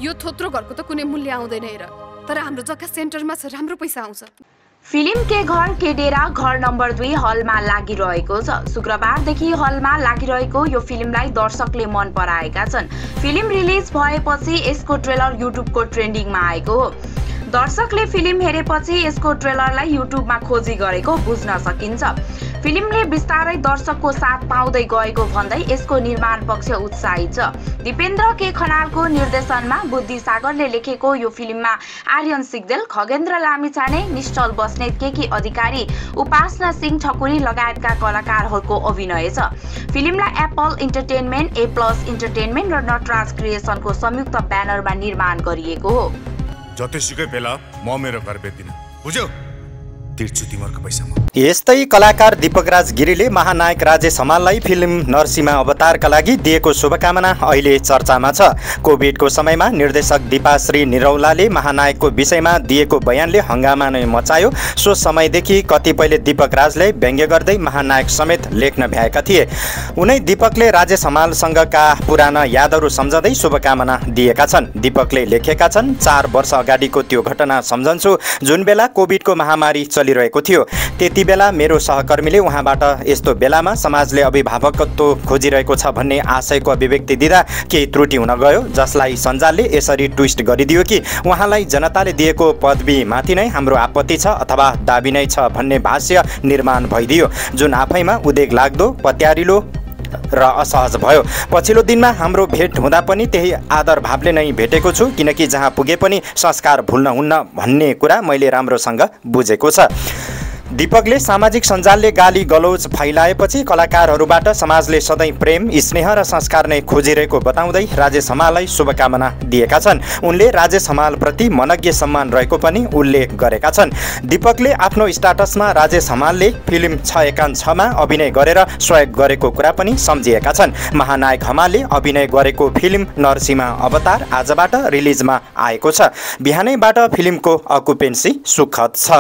यो थोत्रो घरको त कुनै मूल्य आउँदैन हेर, तर हाम्रो जग्गा सेन्टरमा छ, राम्रो पैसा आउँछ। फिल्म के घर के डेरा घर नम्बर 2 हलमा लागिरहेको छ। शुक्रबारदेखि हलमा लागिरहेको यो फिल्मलाई दर्शकले मन पराएका छन्। फिल्म रिलिज भएपछि यसको ट्रेलर युट्युबको ट्रेन्डिङमा आएको हो। दर्शकले फिल्म हेरेपछि यसको ट्रेलरलाई युट्युबमा खोजी गरेको बुझ्न सकिन्छ। फिल्मले बिस्तारै दर्शकको साथ पाउँदै गएको भन्दै यसको निर्माण पक्ष उत्साहित छ। दिपेन्द्र के खनालको निर्देशनमा बुद्धि सागरले लेखेको यो फिल्ममा आर्यन सिग्देल, खगेन्द्र लामिछाने, निश्चल बस्नेत, केकी अधिकारी, उपासना सिंह ठकुरी लगायतका कलाकारहरूको अभिनय छ। फिल्मलाई एप्पल इन्टरटेनमेन्ट, A+ इन्टरटेनमेन्ट र नटराज क्रिएसनको संयुक्त ब्यानरमा निर्माण गरिएको हो। जतिसुकै बेला म मेरो घर बेच्दिन, बुझ्यौ? तिर्छु तिमीहरूको पैसामा। यस्तै कलाकार दीपकराज गिरीले महानायक राजेश हमाललाई फिल्म नरसिंह अवतारका लागि दिएको शुभकामना अहिले चर्चामा छ। कोभिडको समयमा निर्देशक दीपाश्री निरौलाले महानायकको विषयमा दिएको बयानले हंगामा नै मचायो। सो समयदेखि कतिपयले दीपकराजलाई व्यङ्ग्य गर्दै महानायक समेत लेख्न भ्याएका थिए। उनै दीपकले राजेश हमालसँगका पुराना यादहरू सम्झँदै शुभकामना दिएका छन्। दीपकले लेखेका छन्, 4 वर्ष अगाडिको त्यो घटना सम्झन्छु जुन बेला कोभिडको महामारी चलिरहेको थियो। त्यति बेला मेरो सहकर्मीले उहाँबाट यस्तो बेलामा समाजले अभिभावकत्व खोजिरहेको छ भन्ने आशयको अभिव्यक्ति दिँदा केही त्रुटि हुन गयो, जसलाई सञ्जालले यसरी ट्विस्ट गरिदियो कि उहाँलाई जनताले दिएको पदवीमाथि नै हाम्रो आपत्ति छ अथवा दाबी नै छ भन्ने भाष्य निर्माण भइदियो, जुन आफैमा उदेक लाग्दो, पत्यारिलो र असहज भयो। पछिल्लो दिनमा हाम्रो भेट हुँदा पनि त्यही आदर भावले नै भेटेको छु, किनकि जहाँ पुगे पनि संस्कार भुल्न हुन्न भन्ने कुरा मैले राम्रोसँग बुझेको छ। दीपकले सामाजिक सञ्जालले गाली गलौज फैलाएपछि कलाकारहरूबाट समाजले सधैँ प्रेम, स्नेह र संस्कार नै खोजिरहेको बताउँदै राजेश हमाललाई शुभकामना दिएका छन्। उनले राजेश हमालप्रति मनज्ञ सम्मान रहेको पनि उल्लेख गरेका छन्। दीपकले आफ्नो स्टाटसमा राजेश हमालले फिल्म 6/6 अभिनय गरेर सहयोग गरेको कुरा पनि सम्झिएका छन्। महानायक हमालले अभिनय गरेको फिल्म नरसिंह अवतार आजबाट रिलिजमा आएको छ। बिहानैबाट फिल्मको अकुपेन्सी सुखद छ।